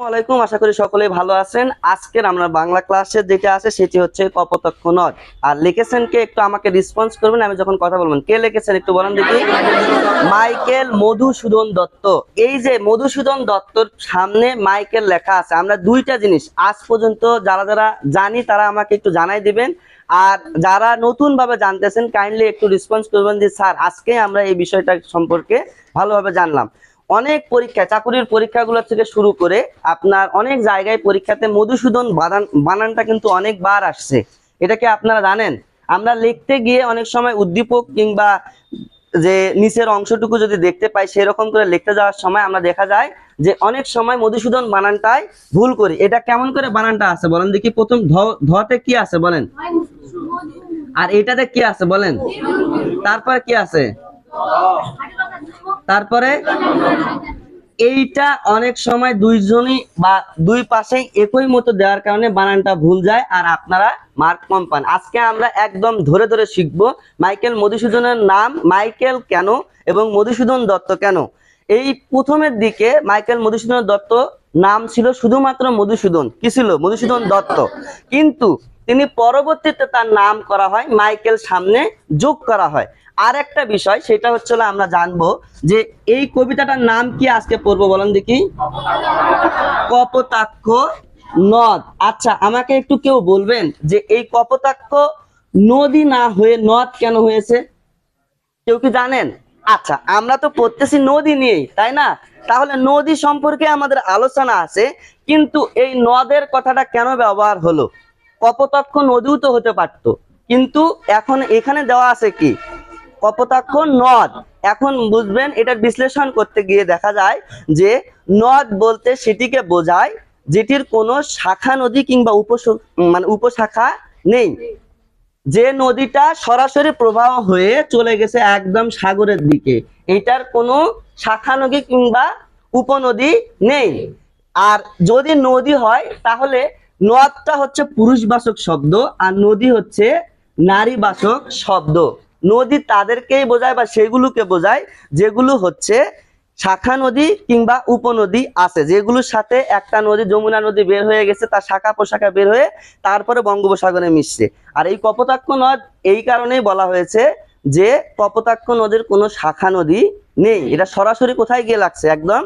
ওয়ালাইকুম, আশা করি সকলেই ভালো আছেন। আজকের আমরা বাংলা ক্লাসে যেটা আছে সেটি হচ্ছে কপোতাক্ষ নদ। আর লিখেছেন কে, একটু আমাকে রেসপন্স করবেন আমি যখন কথা বলবেন। কে লিখেছেন একটু বলেন দেখি। মাইকেল মধুসূদন দত্ত। এই যে মধুসূদন দত্তর সামনে মাইকেল লেখা আছে, আমরা দুইটা জিনিস আজ পর্যন্ত যারা যারা জানি তারা আমাকে একটু জানাই দিবেন। আর যারা নতুন ভাবে জানতেছেন কাইন্ডলি একটু রেসপন্স করবেন যে স্যার আজকে আমরা এই বিষয়টা সম্পর্কে ভালোভাবে জানলাম। অনেক পরীক্ষা, চাকুরির পরীক্ষাগুলো থেকে শুরু করে আপনার অনেক জায়গায় পরীক্ষাতে মধুসূদন বানানটা কিন্তু অনেকবার আসছে। এটা কি আপনারা জানেন? আমরা লিখতে গিয়ে অনেক সময় উদ্দীপক কিংবা যে নিচের অংশটুকু যদি দেখতে পাই সেরকম করে লিখতে যাওয়ার সময় আমরা দেখা যায় যে অনেক সময় মধুসূদন বানানটাই ভুল করি। এটা কেমন করে বানানটা আছে বলেন দেখি। প্রথম ধতে কি আছে বলেন, আর এটাতে কি আছে বলেন, তারপরে কি আছে, তারপরে এইটা অনেক সময় দুইজনই বা দুই পাশেই একই মতো দেওয়ার কারণে বানানটা ভুল যায় আর আপনারা মার্ক কম পান। আজকে আমরা একদম ধরে ধরে শিখবো মাইকেল মধুসূদনের নাম মাইকেল কেন এবং মধুসূদন দত্ত কেন। এই প্রথমের দিকে মাইকেল মধুসূদন দত্ত নাম ছিল শুধুমাত্র মধুসূদন, কি ছিল, মধুসূদন দত্ত। কিন্তু তিনি পরবর্তীতে তার নাম করা হয় মাইকেল, সামনে যোগ করা হয়। আর একটা বিষয় সেটা হচ্ছে আমরা জানবো যে এই কবিতাটার নাম কি আজকে পড়বো বলেন দেখি। কপোতাক্ষ নদ। আচ্ছা আমাকে একটু কেউ বলবেন যে এই কপোতাক্ষ নদী না হয়ে নদ কেন হয়েছে, কেউ কি জানেন? আচ্ছা আমরা তো পড়তেছি নদী নিয়েই, তাই না? তাহলে নদী সম্পর্কে আমাদের আলোচনা আছে, কিন্তু এই নদের কথাটা কেন ব্যবহার হলো? কপোতাক্ষ নদীও তো হতে পারতো, কিন্তু এখন এখানে দেওয়া আছে কি কপোতাক্ষ নদ। এখন বুঝবেন, এটা বিশ্লেষণ করতে গিয়ে দেখা যায় যে নদ বলতে সেটিকে বোঝায় যেটির কোনো শাখা নদী কিংবা উপশাখা নেই, যে নদীটা সরাসরি প্রবাহ হয়ে চলে গেছে একদম সাগরের দিকে, এটার কোনো শাখা নদী কিংবা উপনদী নেই। আর যদি নদী হয় তাহলে নদটা হচ্ছে পুরুষবাচক শব্দ আর নদী হচ্ছে নারীবাচক শব্দ। নদী তাদেরকেই বোঝায় বা সেগুলোকে বোঝায় যেগুলো হচ্ছে শাখা নদী কিংবা উপনদী আছে, যেগুলোর সাথে একটা নদী যমুনা নদী বের হয়ে গেছে, তার শাখা প্রশাখা বের হয়ে তারপরে বঙ্গোপসাগরে মিশছে। আর এই কপোতাক্ষ নদ এই কারণেই বলা হয়েছে যে কপোতাক্ষ নদীর কোনো শাখা নদী নেই, এটা সরাসরি কোথায় গিয়ে লাগছে, একদম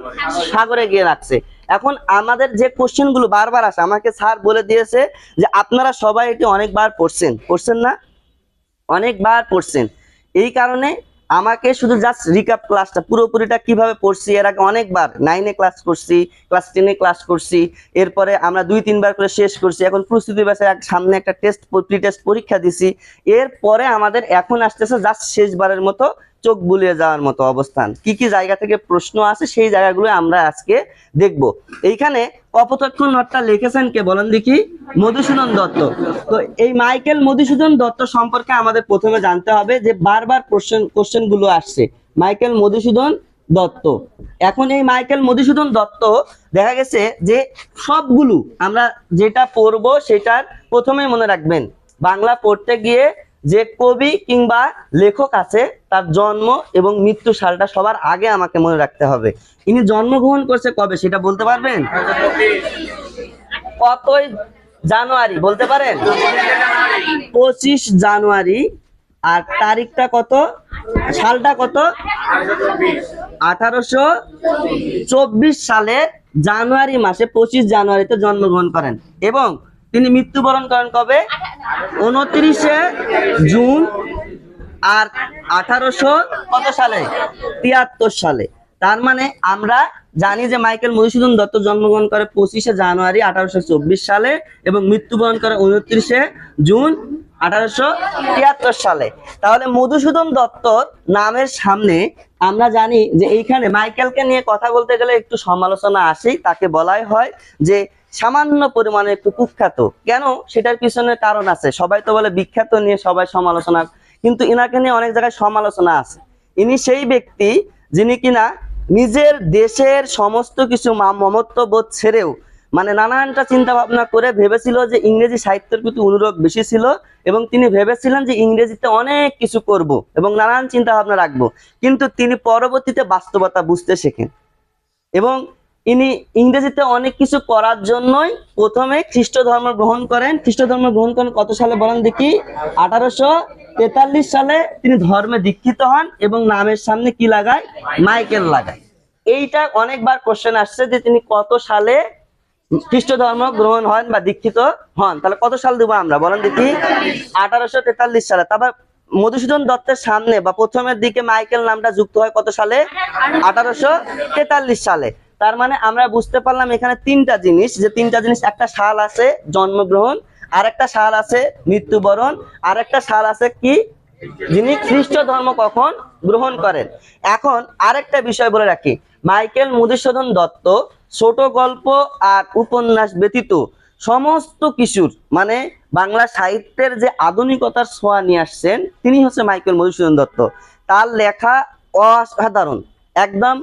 সাগরে গিয়ে লাগছে। এখন আমাদের যে কোশ্চেন গুলো বারবার আসে, আমাকে স্যার বলে দিয়েছে যে আপনারা সবাই এটি অনেকবার পড়ছেন না, অনেকবার পড়ছেন। এই কারণে আমাকে শুধু জাস্ট রিক্যাপ ক্লাসটা পুরোপুরিটা কিভাবে পড়ছি, এর আগে অনেকবার 9-এ ক্লাস করছি, ক্লাস 10-এ ক্লাস করছি, এরপরে আমরা 2-3 বার করে শেষ করছি। এখন প্রস্তুতি ব্যাচে সামনে একটা টেস্ট, প্রি টেস্ট পরীক্ষা দিছি। এরপরে আমাদের এখন আসতেছে জাস্ট শেষবারের মতো চোখ বুলিয়ে যাওয়ার মতো অবস্থান। কি কি জায়গা থেকে প্রশ্ন আছে সেই জায়গাগুলো আমরা আজকে দেখব। এইখানে কপোতাক্ষ নদটা লিখেছেন কে বলেন দেখি, মধুসূদন দত্ত। তো এই মাইকেল মধুসূদন দত্ত সম্পর্কে আমাদের প্রথমে জানতে হবে যে বারবার কোশ্চেন গুলো আসছে মাইকেল মধুসূদন দত্ত। এখন এই মাইকেল মধুসূদন দত্ত দেখা গেছে যে সবগুলো আমরা যেটা পড়বো সেটার প্রথমেই মনে রাখবেন, বাংলা পড়তে গিয়ে যে কবি কিংবা লেখক আছে তার জন্ম এবং মৃত্যু সালটা সবার আগে আমাকে মনে রাখতে হবে। ইনি জন্মগ্রহণ করছে কবে সেটা বলতে পারবেন? কতই জানুয়ারি বলতে পারেন? 25 জানুয়ারি। আর তারিখটা কত, সালটা কত? 1824 সালে জানুয়ারি মাসে 25 জানুয়ারিতে জন্মগ্রহণ করেন এবং তিনি মৃত্যুবরণ করেন কবে? 29 জুন। আর 1800 কত সালে? 73 সালে। তার মানে আমরা জানি যে মাইকেল মধুসূদন দত্ত জন্মগ্রহণ করে 25 জানুয়ারি 1824 সালে এবং মৃত্যুবরণ করে 29 জুন 1873 সালে। তাহলে মধুসূদন দত্তর নামের সামনে আমরা জানি যে এইখানে মাইকেলকে নিয়ে কথা বলতে গেলে একটু সমালোচনা আসেই, তাকে বলাই হয় যে সামান্য পরিমাণে একটু কুখ্যাত। কেন? সেটার পিছনে কারণ আছে। সবাই তো বলে বিখ্যাত নিয়ে সবাই সমালোচনা, কিন্তু ইনাকে নিয়ে অনেক জায়গায় সমালোচনা আছে। ইনি সেই ব্যক্তি যিনি কিনা নিজের দেশের সমস্ত কিছু মমত্ব বোধ ছেড়েও নানানটা চিন্তা ভাবনা করে ভেবেছিল যে ইংরেজি সাহিত্যের প্রতি অনুরাগ বেশি ছিল এবং তিনি ভেবেছিলেন যে ইংরেজিতে অনেক কিছু করব এবং নানান চিন্তা ভাবনা রাখবো। কিন্তু তিনি পরবর্তীতে বাস্তবতা বুঝতে শেখেন এবং ইনি ইংরেজিতে অনেক কিছু করার জন্যই প্রথমে খ্রিস্ট ধর্ম গ্রহণ করেন। খ্রিস্ট ধর্ম গ্রহণ করেন কত সালে বলেন দেখি? 1843 সালে তিনি ধর্মে দীক্ষিত হন এবং নামের সামনে কি লাগায়? মাইকেল লাগায়। এইটা অনেকবার কোশ্চেন আসছে যে তিনি কত সালে খ্রিস্ট ধর্ম গ্রহণ হন বা দীক্ষিত হন। তাহলে কত সাল দেবো আমরা বলেন দেখি? 1843 সালে। তারপর মধুসূদন দত্তের সামনে বা প্রথমের দিকে মাইকেল নামটা যুক্ত হয় কত সালে? 1843 সালে। তার মানে আমরা বুঝতে পারলাম এখানে তিনটা জিনিস, যে তিনটা জিনিস, একটা সাল আছে জন্মগ্রহণ, আর একটা সাল আছে মৃত্যুবরণ, আর একটা সাল আছে কি, যিনি খ্রিস্ট ধর্ম কখন গ্রহণ করেন। এখন আরেকটা বিষয় বলে রাখি, মাইকেল মধুসূদন দত্ত ছোট গল্প আর উপন্যাস ব্যতীত সমস্ত কিছুর মানে বাংলা সাহিত্যের যে আধুনিকতার ছোঁয়া নিয়ে আসছেন তিনি হচ্ছে মাইকেল মধুসূদন দত্ত। তার লেখা অসাধারণ, একদম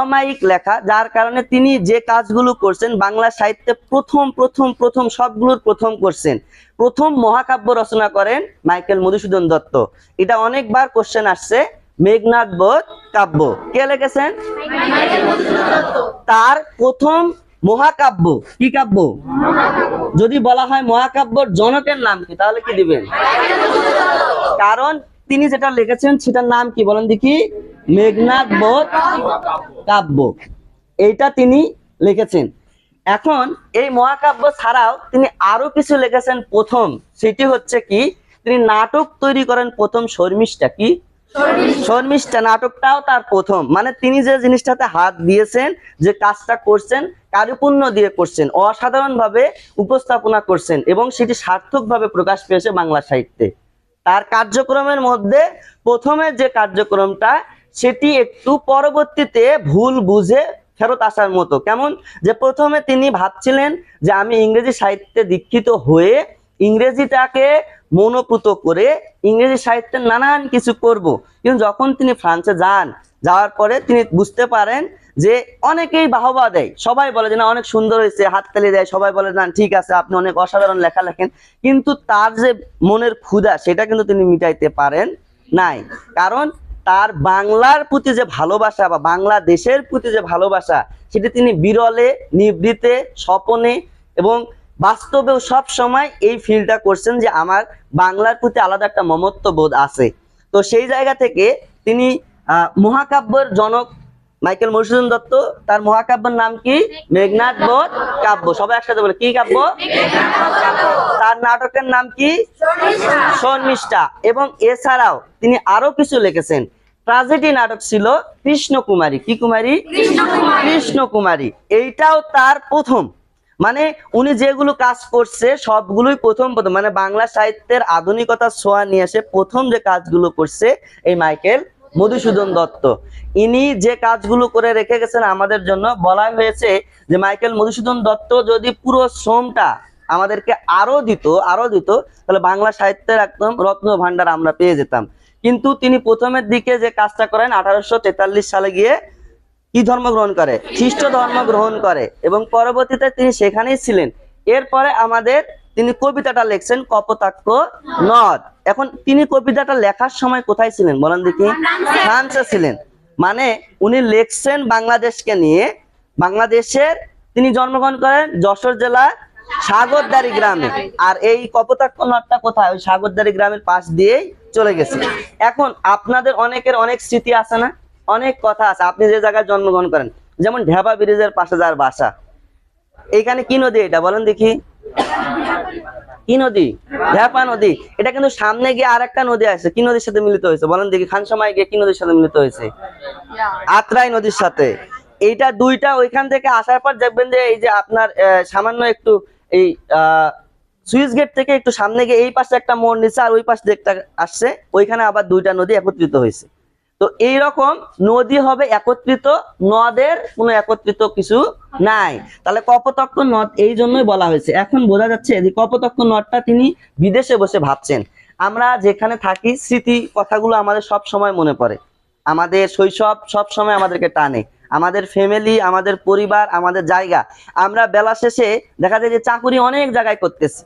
অমায়িক লেখা, যার কারণে তিনি যে কাজগুলো করছেন বাংলা সাহিত্যে প্রথম প্রথম প্রথম সবগুলোর প্রথম করছেন। প্রথম মহাকাব্য রচনা করেন মাইকেল মধুসূদন দত্ত। এটা অনেকবার কোশ্চেন আসছে। মেঘনাদ বধ কাব্য কে লিখেছেন? তার প্রথম মহাকাব্য কি কাব্য? যদি বলা হয় মহাকাব্যর জনকের নাম কি, তাহলে কি দিবেন? কারণ তিনি যেটা লিখেছেন সেটার নাম কি বলেন দেখি? মেঘনাদ বধ কাব্য, এইটা তিনি লিখেছেন। এখন এই মহাকাব্য ছাড়াও তিনি আরো কিছু লিখেছেন প্রথম, সেটি হচ্ছে কি, তিনি নাটক তৈরি করেন প্রথম, শর্মিষ্ঠা। কি শর্মিষ্ঠা নাটকটাও তার প্রথম। মানে তিনি যে জিনিসটাতে হাত দিয়েছেন, যে কাজটা করছেন, কারুপুণ্য দিয়ে করছেন, অসাধারণ ভাবে উপস্থাপনা করছেন এবং সেটি সার্থকভাবে প্রকাশ পেয়েছে বাংলা সাহিত্যে। তার কার্যক্রমের মধ্যে প্রথমের যে কার্যক্রমটা সেটি একটু পরবর্তীতে ভুল বুঝে ফেরত আসার মতো। কেমন? যে প্রথমে তিনি ভাবছিলেন যে আমি ইংরেজি সাহিত্যে দীক্ষিত হয়ে ইংরেজিটাকে মনোপুত করে ইংরেজি সাহিত্যের নানান কিছু করব। কিন্তু যখন তিনি ফ্রান্সে যান, যাওয়ার পরে তিনি বুঝতে পারেন যে অনেকেই বাহবা দেয়, সবাই বলে যে না অনেক সুন্দর হয়েছে, হাততালি দেয়, সবাই বলে না ঠিক আছে আপনি অনেক অসাধারণ লেখা লেখেন, কিন্তু তার যে মনের ক্ষুধা সেটা কিন্তু তিনি মিটাইতে পারেন নাই। কারণ তার বাংলার প্রতি যে ভালোবাসা বা বাংলাদেশের প্রতি যে ভালোবাসা সেটি তিনি বিরলে, নিভৃতে, স্বপনে এবং বাস্তবেও সব সময় এই ফিলটা করছেন যে আমার বাংলার প্রতি আলাদা একটা মমত্ব বোধ আছে। তো সেই জায়গা থেকে তিনি মহাকাব্যের জনক মাইকেল মধুসূদন দত্ত। তার মহাকাব্যের নাম কি? মেঘনাদ বধ কাব্য। সবাই একসাথে বলে কি কাব্য? তার নাটকের নাম কি? শর্মিষ্ঠা। এবং এছাড়াও তিনি আরো কিছু লিখেছেন। ট্রাজেডি নাটক ছিল কৃষ্ণকুমারী। কি কুমারী? কৃষ্ণকুমারী। এইটাও তার প্রথম। মানে উনি যেগুলো কাজ করছে সবগুলোই প্রথম প্রথম, মানে বাংলা সাহিত্যের আধুনিকতার ছোঁয়া নিয়ে এসে প্রথম যে কাজগুলো করছে এই মাইকেল মধুসূদন দত্ত। ইনি যে কাজগুলো করে রেখে গেছেন আমাদের জন্য, বলা হয়েছে যে মাইকেল মধুসূদন দত্ত যদি পুরো শ্রমটা আমাদেরকে আরো দিত তাহলে বাংলা সাহিত্যের একদম রত্ন ভান্ডার আমরা পেয়ে যেতাম। কিন্তু তিনি প্রথমের দিকে যে কাজটা করেন 1843 সালে গিয়ে কি ধর্ম গ্রহণ করে? খ্রিস্ট ধর্ম গ্রহণ করে এবং পরবর্তীতে তিনি সেখানেই ছিলেন। এরপরে আমাদের তিনি কবিতাটা লিখছেন কপোতাক্ষ নদ। এখন তিনি কবিতাটা লেখার সময় কোথায় ছিলেন বলেন দেখি? ফ্রান্সে ছিলেন। মানে উনি লিখছেন বাংলাদেশকে নিয়ে। বাংলাদেশের তিনি জন্মগ্রহণ করেন যশোর জেলার সাগরদাড়ি গ্রামে। আর এই কপোতাক্ষ নদটা কোথায়? ওই সাগরদাড়ি গ্রামের পাশ দিয়েই চলে গেছে। এখন আপনাদের অনেকের অনেক স্মৃতি আছে না, অনেক কথা আছে। আপনি যে জায়গায় জন্মগ্রহণ করেন, যেমন ঢেবা ব্রিজের পাশে যার বাসা, এইখানে কি নদী এটা বলেন দেখি? কি নদী? ঢেপা নদী। এটা কিন্তু সামনে গিয়ে আর একটা নদী আছে, কি নদীর সাথে মিলিত হয়েছে বলেন দেখি? খানসামায় গিয়ে কি নদীর সাথে মিলিত হয়েছে? আত্রাই নদীর সাথে। এইটা দুইটা ওইখান থেকে আসার পর দেখবেন যে এই যে আপনার সামান্য একটু এই সুইচ গেট থেকে একটু সামনে গিয়ে এই পাশে একটা মোড় নিচ্ছে আর ওই পাশে একটা আসছে, ওইখানে আবার দুইটা নদী একত্রিত হয়েছে। তো এইরকম নদী হবে একত্রিত, নদের কোনো একত্রিত কিছু নাই। তাহলে কপোতাক্ষ নদ এই জন্যই বলা হয়েছে। এখন বোঝা যাচ্ছে যে কপোতাক্ষ নদটা তিনি বিদেশে বসে ভাবছেন। আমরা যেখানে থাকি স্মৃতি কথাগুলো আমাদের সব সময় মনে পড়ে, আমাদের শৈশব সব সময় আমাদেরকে টানে, আমাদের ফ্যামিলি, আমাদের পরিবার, আমাদের জায়গা। আমরা বেলা শেষে দেখা যায় যে চাকুরি অনেক জায়গায় করতেছি,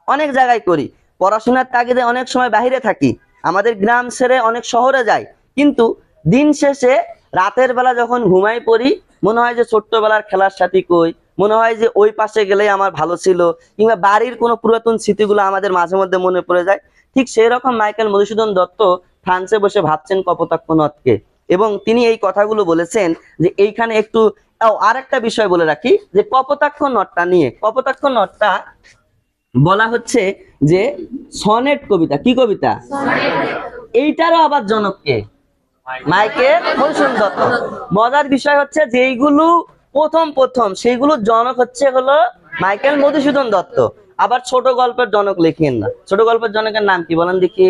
অনেক জায়গায় করি, পড়াশোনার তাগিদে অনেক সময় বাইরে থাকি, আমাদের গ্রাম ছেড়ে অনেক শহরে যাই, কিন্তু দিন শেষে রাতের বেলা যখন ঘুমাই পড়ি মনে হয় যে ছোট্টবেলার খেলার সাথী কই, মনে হয় যে ওই পাশে গেলেই আমার ভালো ছিল, কিংবা বাড়ির কোনো পুরাতন স্মৃতিগুলো আমাদের মাঝে মধ্যে মনে পড়ে যায়। ঠিক সেই রকম মাইকেল মধুসূদন দত্ত ফ্রান্সে বসে ভাবছেন কপোতাক্ষ নদকে, এবং তিনি এই কথাগুলো বলেছেন যে এইখানে একটু আর একটা বিষয় বলে রাখি যে কপোতাক্ষ নদটা নিয়ে, কপোতাক্ষ নদটা বলা হচ্ছে যে সনেট কবিতা। কি কবিতা? এইটারও আবার জনককে মাইকেল মধুসূদন দত্ত। মজার বিষয় হচ্ছে যেইগুলো প্রথম সেইগুলো জনক হলো মাইকেল মধুসূদন দত্ত। আবার ছোট গল্পের জনক লিখেন না। ছোট গল্পের জনকের নাম কি বলেন দেখি?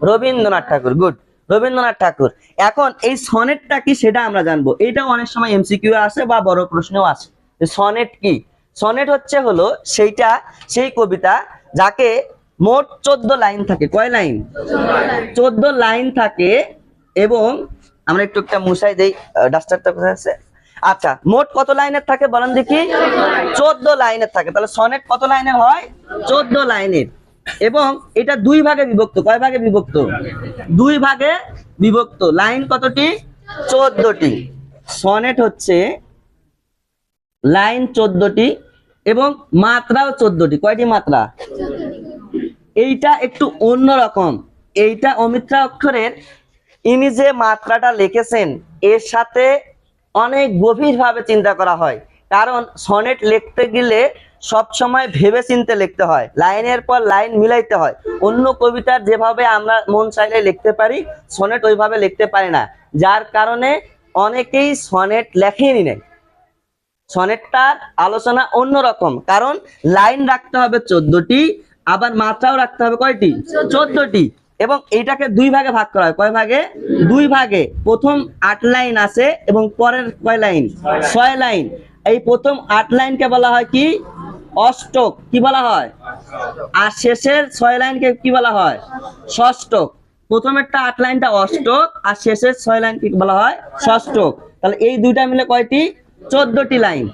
রবীন্দ্রনাথ ঠাকুর। গুড, রবীন্দ্রনাথ ঠাকুর। এখন এই সনেটটা কি সেটা আমরা জানবো। এইটাও অনেক সময় এমসিকিউ আসে বা বড় প্রশ্নেও আসে। সনেট কি? সনেট হলো সেই কবিতা যাকে মোট 14 লাইন থাকে। কয় লাইন? 14 লাইন থাকে। এবং আমরা একটু একটা মুছাই দেই, ডাস্টারটা কোথায় আছে? আচ্ছা, মোট কত লাইনের থাকে বলেন দেখি? 14 লাইনের থাকে। তাহলে সনেট কত লাইনের হয়? 14 লাইনের। এবং এটা দুই ভাগে বিভক্ত। কয় ভাগে বিভক্ত? দুই ভাগে বিভক্ত। লাইন কতটি? 14টি। সনেট হচ্ছে লাইন 14টি এবং মাত্রাও 14টি। কয়টি মাত্রা? এইটা একটু অন্যরকম। এইটা অমিত্রা অক্ষরের ইনি যে মাত্রাটা লিখেছেন এর সাথে অনেক গভীরভাবে চিন্তা করা হয়। কারণ সনেট লিখতে গেলে সব সময় ভেবে চিন্তে লিখতে হয়, লাইনের পর লাইন মিলাইতে হয়। অন্য কবিতার যেভাবে আমরা মন চাইলে লিখতে পারি, সনেট ওইভাবে লিখতে পারি না, যার কারণে অনেকেই সনেট লেখেনি নাই। সনেটটার আলোচনা অন্যরকম, কারণ লাইন রাখতে হবে 14টি, আবার মাত্রাও রাখতে হবে কয়টি? 14টি। এবং এইটাকে দুই ভাগে ভাগ করা হয়। কয় ভাগে? দুই ভাগে। প্রথম 8 লাইন আছে এবং পরের কয় লাইন? 6 লাইন। এই প্রথম 8 লাইনকে বলা হয় কি? অষ্টক। কি বলা হয়? আর শেষের 6 লাইনকে কি বলা হয়? ষষ্ঠক। প্রথমেরটা 8 লাইনটা অষ্টক, আর শেষের 6 লাইন কি বলা হয়? ষষ্ঠক। তাহলে এই দুইটা মিলে কয়টি? 14টি লাইন।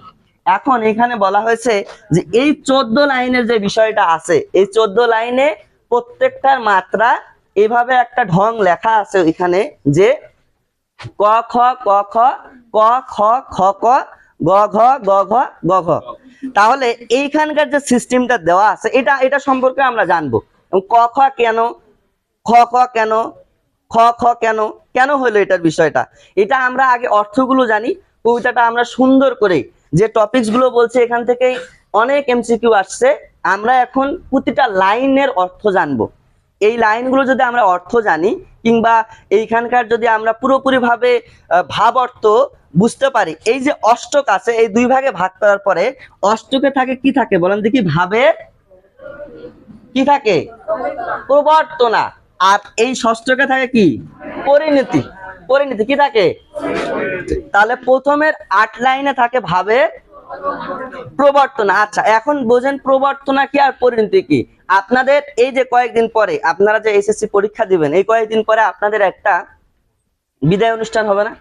এখন এখানে বলা হয়েছে যে এই 14 লাইনের যে বিষয়টা আছে, এই 14 লাইনে প্রত্যেকটার মাত্রা এভাবে একটা ঢং লেখা আছে এখানে, যে ক খ ক খ, ক খ খ ক, গ ঘ গ ঘ গ ঘ। তাহলে এইখানকার যে সিস্টেমটা দেওয়া আছে এটা সম্পর্কে আমরা জানবো। ক খ কেন, খ খ কেন, খ খ কেন, কেন হলো এটার বিষয়টা, এটা আমরা আগে অর্থগুলো জানি। কবিতাটা আমরা সুন্দর করে যে টপিকস গুলো বলছে এখান থেকেই অনেক এমসিকিউ আসছে। আমরা এখন প্রতিটা লাইনের অর্থ জানবো। এই লাইনগুলো যদি আমরা অর্থ জানি, কিংবা এইখানকার যদি আমরা পুরোপুরি ভাবে ভাব অর্থ বুঝতে পারি, এই যে অষ্টক আছে এই দুই ভাগে ভাগ করার পরে অষ্টকে থাকে কি থাকে বলেন দেখি? ভাবের কি থাকে? প্রবর্তনা। আর এই ষষ্ঠকে থাকে কি? পরিণতি। পরিণতি কি থাকে? তাহলে প্রথমের 8 লাইনে থাকে ভাবের প্রবর্তনা। আচ্ছা, এখন বোঝেন প্রবর্তনা কি আর পরিণতি কি। আপনাদের এই যে কয়েকদিন পরে আপনারা যে এসএসসি পরীক্ষা দিবেন, এই কয়েকদিন পরে আপনাদের একটা বিদায় অনুষ্ঠান হবে না?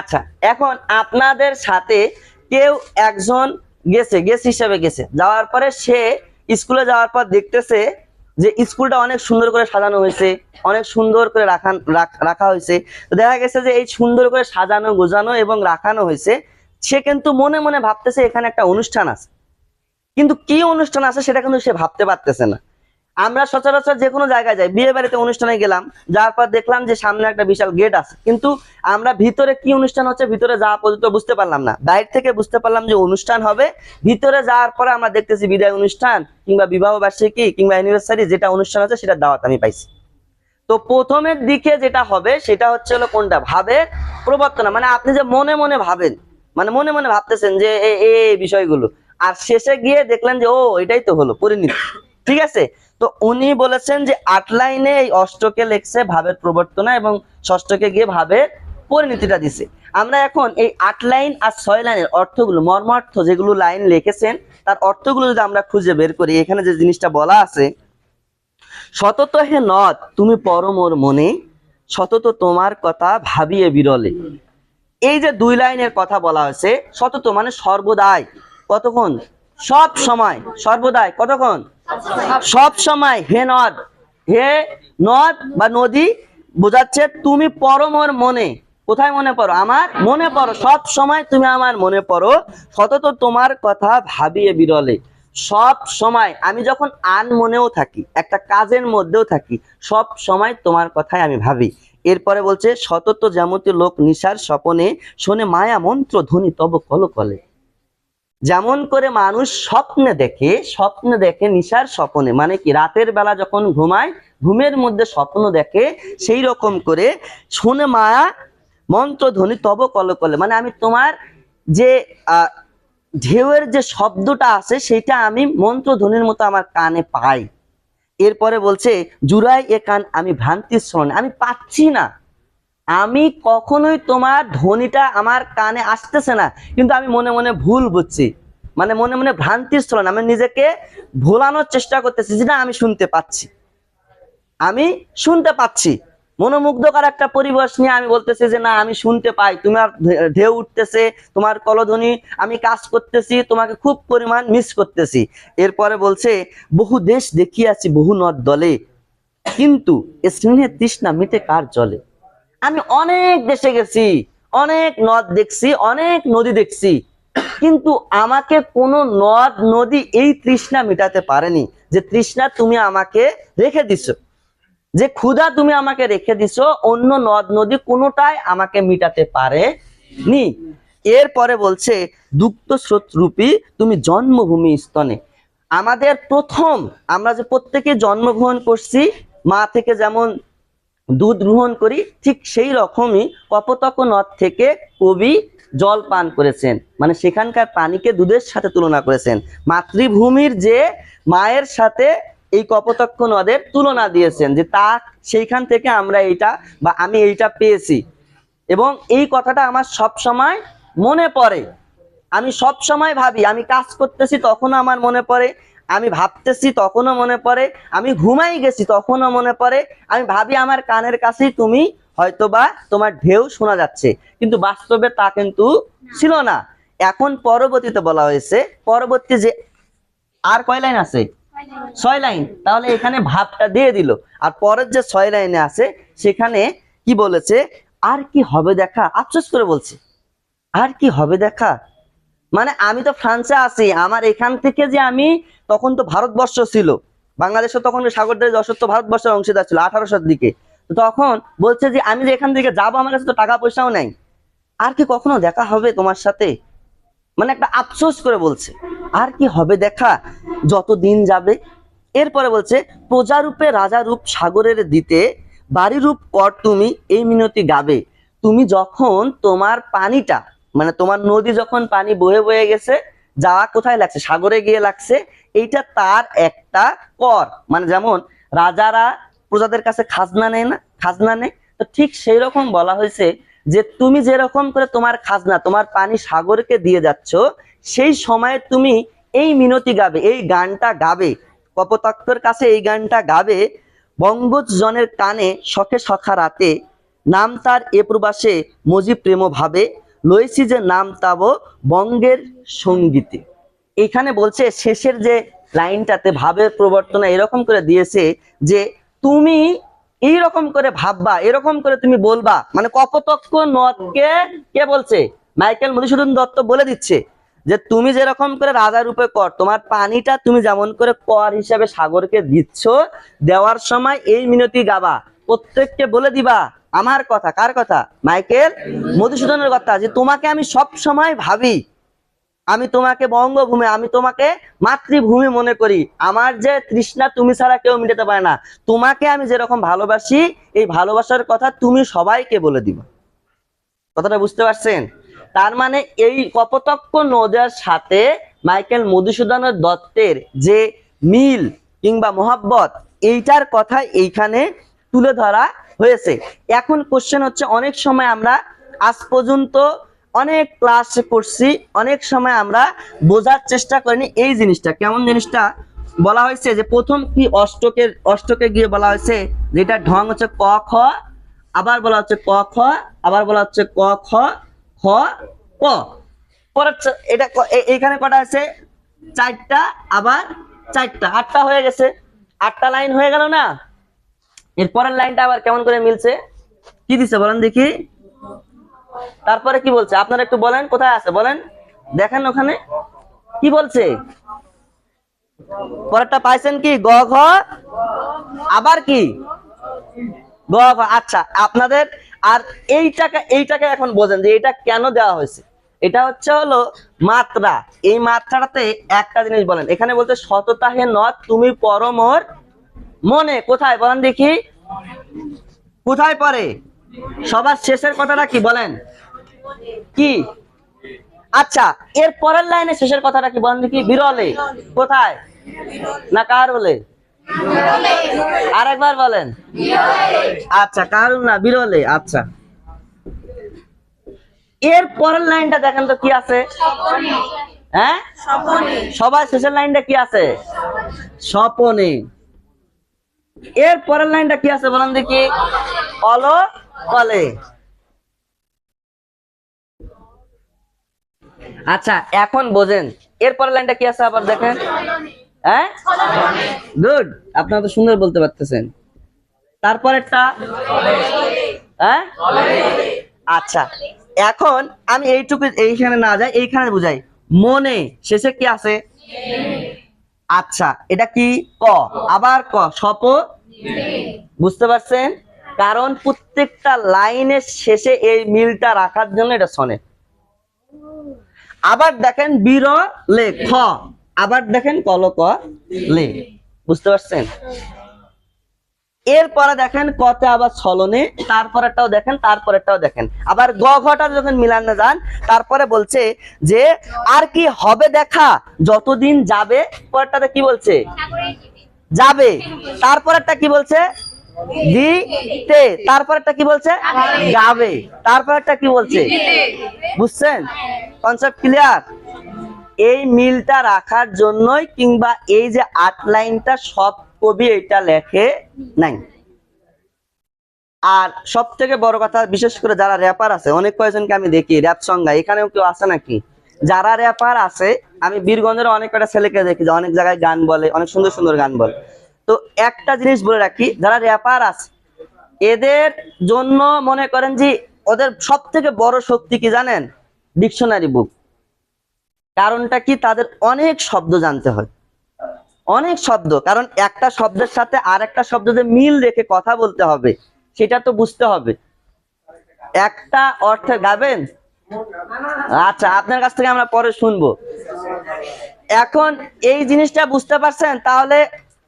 আচ্ছা, এখন আপনাদের সাথে কেউ একজন গেছে, গেস্ট হিসেবে গেছে, যাওয়ার পরে সে স্কুলে যাওয়ার পর দেখতেছে যে স্কুলটা অনেক সুন্দর করে সাজানো হয়েছে, অনেক সুন্দর করে রাখা হয়েছে। তো দেখা গেছে যে এই সুন্দর করে সাজানো গোছানো এবং রাখানো হয়েছে, সে কিন্তু মনে মনে ভাবতেছে এখানে একটা অনুষ্ঠান আছে, কিন্তু কি অনুষ্ঠান আছে সেটা কিন্তু সে ভাবতে পারতেছে না। আমরা সচরাচর যে কোনো জায়গায় যাই, বিয়ে বাড়িতে অনুষ্ঠানে গেলাম, যাওয়ার পর দেখলাম যে সামনে একটা বিশাল গেট আছে, কিন্তু আমরা ভিতরে কি অনুষ্ঠান হচ্ছে ভিতরে যাওয়া পর্যন্ত বুঝতে পারলাম না। বাইরে থেকে বুঝতে পারলাম যে অনুষ্ঠান হবে, ভিতরে যাওয়ার পরে আমরা দেখতেছি বিদায় অনুষ্ঠান কিংবা বিবাহ বার্ষিকী কিংবা অ্যানিভার্সারি, যেটা অনুষ্ঠান আছে সেটা দাওয়াত আমি পাইছি। তো প্রথমের দিকে যেটা হবে সেটা হচ্ছে হলো কোনটা? ভাবের প্রবর্তনা। মানে আপনি যে মনে মনে ভাবেন, মানে মনে মনে ভাবতেছেন যে এই বিষয়গুলো, আর শেষে গিয়ে দেখলেন যে ও এটাই তো হলো পরিণতি। ঠিক আছে? তো উনি বলেছেন যে 8 লাইনে এই অষ্টকে লেখছে ভাবের প্রবর্তনা এবং ষষ্ঠকে গিয়ে ভাবের পরিণতিটা দিছে। আমরা এখন এই 8 লাইন আর 6 লাইনের অর্থগুলো, মর্মার্থ যেগুলো লাইন লিখেছেন তার অর্থগুলো যদি আমরা খুঁজে বের করি, এখানে যে জিনিসটা বলা আছে, সতত হে নদ তুমি পরম ওর মনে, সতত তোমার কথা ভাবিয়ে বিরলে। এই যে 2 লাইনের কথা বলা হয়েছে, সতত মানে সর্বদাই। কতক্ষণ? সব সময়। সর্বদাই কতক্ষণ? সব সময়। হে নদ, হে নদ বা নদী বোঝাচ্ছে তুমি পরম ওর মনে, কোথায় মনে পড়ো? আমার মনে পড়ো, সব সময় তুমি আমার মনে পড়ো, সতত তোমার কথা ভাবিয়ে বিরলে। সব সময় আমি যখন মনেও থাকি, একটা কাজের মধ্যেও থাকি, সব সময় তোমার কথাই আমি ভাবি। এরপরে বলছে সতত যেমতি লোক নিশার স্বপনে শোনে মায়া মন্ত্র ধ্বনি তব কলকলে। যেমন করে মানুষ স্বপ্নে দেখে নিশার স্বপনে, মানে কি রাতের বেলা যখন ঘুমায়, ঘুমের মধ্যে স্বপ্ন দেখে, সেই রকম করে শোনে মায়া মন্ত্র ধ্বনি তব কলকলে, মানে আমি তোমার যে ঢেউয়ের যে শব্দটা আছে সেটা আমি মন্ত্র ধ্বনির মতো আমার কানে পাই। এরপরে বলছে জুড়াই এ কান আমি ভ্রান্তির স্মরণে, আমি পাচ্ছি না, আমি কখনোই তোমার ধ্বনিটা আমার কানে আসতেছে না, কিন্তু আমি মনে মনে ভুল বুঝছি, মানে মনে মনে ভ্রান্তির স্মরণ, আমি নিজেকে ভোলানোর চেষ্টা করতেছি যে না আমি শুনতে পাচ্ছি, আমি শুনতে পাচ্ছি। মনোমুগ্ধকর একটা পরিবেশ নিয়ে আমি বলতেছি যে না আমি শুনতে পাই, তোমার ঢেউ উঠতেছে, তোমার কলধ্বনি, আমি কাজ করতেছি, তোমাকে খুব পরিমাণ মিস করতেছি। এরপরে বলছে বহু দেশ দেখিয়াছি বহু নদ দলে, কিন্তু স্নেহের তৃষ্ণা মিটে কার জলে। আমি অনেক দেশে গেছি, অনেক নদ দেখছি, অনেক নদী দেখছি, কিন্তু আমাকে কোনো নদ নদী এই তৃষ্ণা মিটাতে পারেনি, যে তৃষ্ণা তুমি আমাকে রেখে দিছো, যে ক্ষুধা তুমি আমাকে রেখে দিছো, অন্য নদ নদী কোনোটাই আমাকে মিটাতে পারে নি। এরপরে বলছে দুগ্ধ স্রোত রূপী তুমি জন্মভূমি স্তনে। আমাদের প্রথম, আমরা যে প্রত্যেকে জন্মগ্রহণ করছি মা থেকে, যেমন দুধ গ্রহণ করি, ঠিক সেই রকমই কপোতক নদ থেকে কবি জল পান করেছেন, মানে সেখানকার পানিকে দুধের সাথে তুলনা করেছেন। মাতৃভূমির যে মায়ের সাথে এই কপোতক নদের তুলনা দিয়েছেন, যে তা সেইখান থেকে আমরা এইটা বা আমি এইটা পেয়েছি। এবং এই কথাটা আমার সব সময় মনে পড়ে, আমি সব সময় ভাবি, আমি কাজ করতেছি তখনও আমার মনে পড়ে, আমি ভাবতেছি তখনও মনে পড়ে, আমি ঘুমাই গেছি তখনও মনে পড়ে, আমি ভাবি আমার কানের কাছেই তুমি, হয়তোবা তোমার ঢেউ শোনা যাচ্ছে, কিন্তু বাস্তবে তা কিন্তু ছিল না। এখন পরবর্তীতে বলা হয়েছে, পরবর্তী যে আর কয় লাইন আছে? 6 লাইন, তাহলে এখানে ভাবটা দিয়ে দিল। আর পরের যে 6 লাইনে আছে সেখানে কি বলেছে, আর কি হবে দেখা, আফসোস করে বলছে আর কি হবে দেখা, মানে আমি তো ফ্রান্সে আছি, আমার এখান থেকে যে আমি, তখন তো ভারতবর্ষ ছিল, বাংলাদেশও তখন সাগরদারি যশোর তো ভারতবর্ষের অংশীদার ছিল 1800 দিকে, তো তখন বলছে যে আমি যে এখান থেকে যাবো, আমার কাছে তো টাকা পয়সাও নাই, আর কি কখনো দেখা হবে তোমার সাথে, মানে একটা আফসোস করে বলছে আর কি হবে দেখা যত দিন যাবে। এরপরে বলছে প্রজারূপে রাজা রূপ সাগরের দিতে, বাড়ি রূপ কর তুমি এই মিনতি গাবে। তুমি যখন তোমার পানিটা, মানে তোমার নদী যখন পানি বয়ে বয়ে গেছে, যাওয়া কোথায় লাগছে, সাগরে গিয়ে লাগছে, এইটা তার একটা কর, মানে যেমন রাজারা প্রজাদের কাছে খাজনা নেয় না, খাজনা নেয়, তো ঠিক সেই রকম বলা হয়েছে যে তুমি যেরকম করে তোমার খাজনা, তোমার পানি সাগরকে দিয়ে যাচ্ছ, সেই সময়ে তুমি এই মিনতি গাবে, এই গানটা গাবে, কপোতাক্ষের কাছে এই গানটা গাবে। বঙ্গজনের কানে শখে সখা রাতে, নাম তার এ প্রবাসে মজি প্রেম ভাবে, লইছি যে নাম তাব বঙ্গের সঙ্গীতে। এখানে বলছে শেষের যে লাইনটাতে ভাবের প্রবর্তনা এরকম করে দিয়েছে যে তুমি এইরকম করে ভাববা, এরকম করে তুমি বলবা, মানে কপোতক্ষ নদকে কে বলছে, মাইকেল মধুসূদন দত্ত বলে দিচ্ছে যে তুমি যেরকম করে রাজা রূপে কর, তোমার পানিটা তুমি যেমন করে কর হিসাবে সাগরকে দিচ্ছ, দেওয়ার সময় এই মিনতি গাবা, প্রত্যেককে বলে দিবা আমার কথা, কার কথা, মাইকেল মধুসূদনের কথা, যে তোমাকে আমি সব সময় ভাবি, আমি তোমাকে বঙ্গভূমি, আমি তোমাকে মাতৃভূমি মনে করি, আমার যে তৃষ্ণা তুমি ছাড়া কেউ মিটাতে পারে না, তোমাকে আমি যেরকম ভালোবাসি, এই ভালোবাসার কথা তুমি সবাইকে বলে দিবা। কথাটা বুঝতে পারছেন? তার মানে এই কপোতক্ষ নদের সাথে মাইকেল মধুসূদন দত্তের যে মিল কিংবা মহাব্বত, এইটার কথা এইখানে তুলে ধরা হয়েছে। এখন কোশ্চেন হচ্ছে, অনেক সময় আমরা আজ পর্যন্ত অনেক ক্লাস করছি, অনেক সময় আমরা বোঝার চেষ্টা করিনি এই জিনিসটা, কেমন জিনিসটা বলা হয়েছে যে প্রথম কি অষ্টকে গিয়ে বলা হয়েছে, যেটা ঢং হচ্ছে ক খ, আবার বলা হচ্ছে ক খ, আবার বলা হচ্ছে ক খ খ ক, পরের এটা এইখানে কটা আছে, 4টা, আবার 4টা, 8টা হয়ে গেছে, 8টা লাইন হয়ে গেল না। এর পরের লাইনটা আবার কেমন করে মিলছে, কি দিছে বলেন দেখি, তারপরে কি বলছে আপনারা একটু বলেন, কোথায় আছে বলেন, দেখেন ওখানে কি বলছে। পরেরটা পাইছেন কি? গ ঘ আবার কি গ ঘ। আচ্ছা আপনাদের আর এইটাকে এখন বোঝেন যে এটা কেন দেওয়া হয়েছে। এটা হচ্ছে হলো মাত্রা। এই মাত্রাটাতে একটা জিনিস বলেন, এখানে বলছে সততা হে নথ তুমি পরমর মনে। কোথায় বলেন দেখি, কোথায় পড়ে? সবার শেষের কথাটা কি বলেন কি? আচ্ছা এর পরের লাইনে শেষের কথাটা কি বলেন দেখি? বিরলে। কোথায়? না কার বলে? আরেকবার বলেন। আচ্ছা কারণ না, বিরলে। আচ্ছা এর পরের লাইনটা দেখেন তো কি আছে? হ্যাঁ সবার শেষের লাইনটা কি আছে? স্বপনে। এর পরের লাইনটা কি আছে বলেন দেখি? অল কলে। আচ্ছা এখন বোঝেন এর পরের লাইনটা কি আছে আবার দেখেন। হ্যাঁ গুড, আপনারা তো সুন্দর বলতে পারতেছেন। তারপরেরটা হ্যাঁ আচ্ছা এখন আমি এইটুকু এইখানে না যাই, এইখানে বুঝাই। মনে শেষে কি আছে? আচ্ছা এটা কি? ক। আবার ক, সপ। বুঝতে পারছেন? কারণ প্রত্যেকটা লাইনের শেষে এই মিলটা রাখার জন্য এটা সনে। আবার দেখেন বীর লে খ, আবার দেখেন কল ক লে। বুঝতে পারছেন? এরপরে দেখেন কতে আবার ছলনে, তারপরেরটাও দেখেন, তারপরেরটাও দেখেন। আবার গ ঘটা যখন মিলানো যান তারপরে বলছে যে আর কি হবে দেখা যতদিন যাবে। পরেরটাতে কি বলছে? যাবে। তারপরেরটা কি বলছে? দিতে। তারপরেরটা কি বলছে? গাবে। তারপরেরটা কি বলছে? বুঝছেন? Concept clear? এই মিলটা রাখার জন্যই, কিংবা এই যে 8 লাইনটা সব কবি এটা লেখে নাই। আর সব থেকে বড় কথা, বিশেষ করে যারা র্যাপার আছে, অনেক কয়েকজনকে আমি দেখি র্যাপ সং গায়, এখানেও কেউ আছে নাকি যারা র্যাপার আছে? আমি বীরগঞ্জের অনেক কটা ছেলেকে দেখি যে অনেক জায়গায় গান বলে, অনেক সুন্দর সুন্দর গান বলে। তো একটা জিনিস বলে রাখি, যারা র্যাপার আছে এদের জন্য মনে করেন যে ওদের সব থেকে বড় শক্তি কি জানেন? ডিকশনারি বুক। কারণটা কি? তাদের অনেক শব্দ জানতে হয়, অনেক শব্দ। কারণ একটা শব্দের সাথে আর একটা শব্দ যে মিল রেখে কথা বলতে হবে সেটা তো বুঝতে হবে। একটা অর্থে গাবেন? আচ্ছা আপনার কাছ থেকে আমরা পরে শুনবো। এখন এই জিনিসটা বুঝতে পারছেন? তাহলে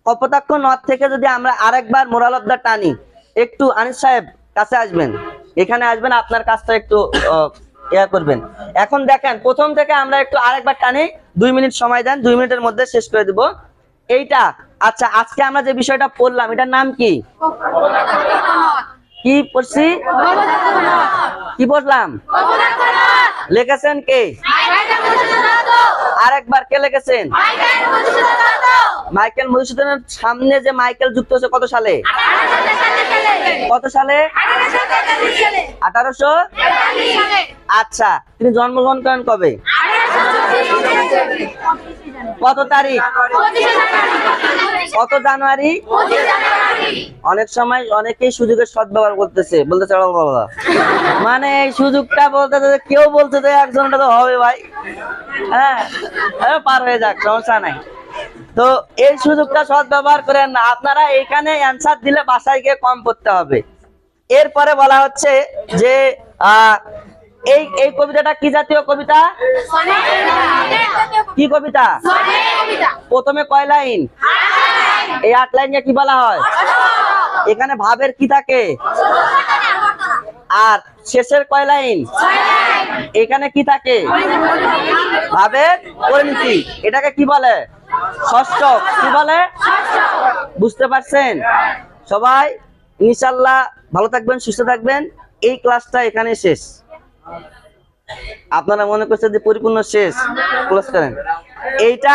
কপোতাক্ষ নদ থেকে যদি আমরা আরেকবার মোরালবদা টানি, একটু আনিস সাহেব কাছে আসবেন, এখানে আসবেন, আপনার কাজটা একটু ইয়া করবেন। এখন দেখেন প্রথম থেকে আমরা একটু আরেকবার টানি, 2 মিনিট সময় দেন, 2 মিনিটের মধ্যে শেষ করে দিব এইটা। আচ্ছা আজকে আমরা যে বিষয়টা পড়লাম এটার নাম কি? কি পড়ছি? কি পড়লাম? লিখেছেন কে? আরেকবার কে লিখেছেন? মাইকেল মধুসূদনের সামনে যে মাইকেল যুক্ত হয়েছে কত সালে? কত সালে? 1800। আচ্ছা তিনি জন্মগ্রহণ করেন কবে? কত তারিখ? কত জানুয়ারি? অনেক সময় অনেকেই সুযোগের সদ্ব্যবহার করতেছে, বলতেছে বাবা, মানে এই সুযোগটা বলতে কেউ বলছে যে একজনটা তো হবে ভাই, হ্যাঁ পার হয়ে যাক, সমস্যা নাই। তো এই সুযোগটা সদ্ব্যবহার করেন না আপনারা। এখানে অ্যান্সার দিলে বাসায় গিয়ে কম পড়তে হবে। এরপরে বলা হচ্ছে যে এই কবিতাটা কি জাতীয় কবিতা? কি কবিতা? প্রথমে কয় লাইন? এই 8 লাইনকে কি বলা হয়? এখানে ভাবের কি থাকে? আর শেষের কয় লাইন? এখানে কি থাকে? ভাবের পরিণতি। এটাকে কি বলে? ষষ্ঠক। কি বলে? বুঝতে পারছেন সবাই? ইনশাআল্লাহ ভালো থাকবেন, সুস্থ থাকবেন। এই ক্লাসটা এখানে শেষ। আপনারা মনে করছেন যে পরিপূর্ণ শেষ? ক্লোজ করেন এইটা।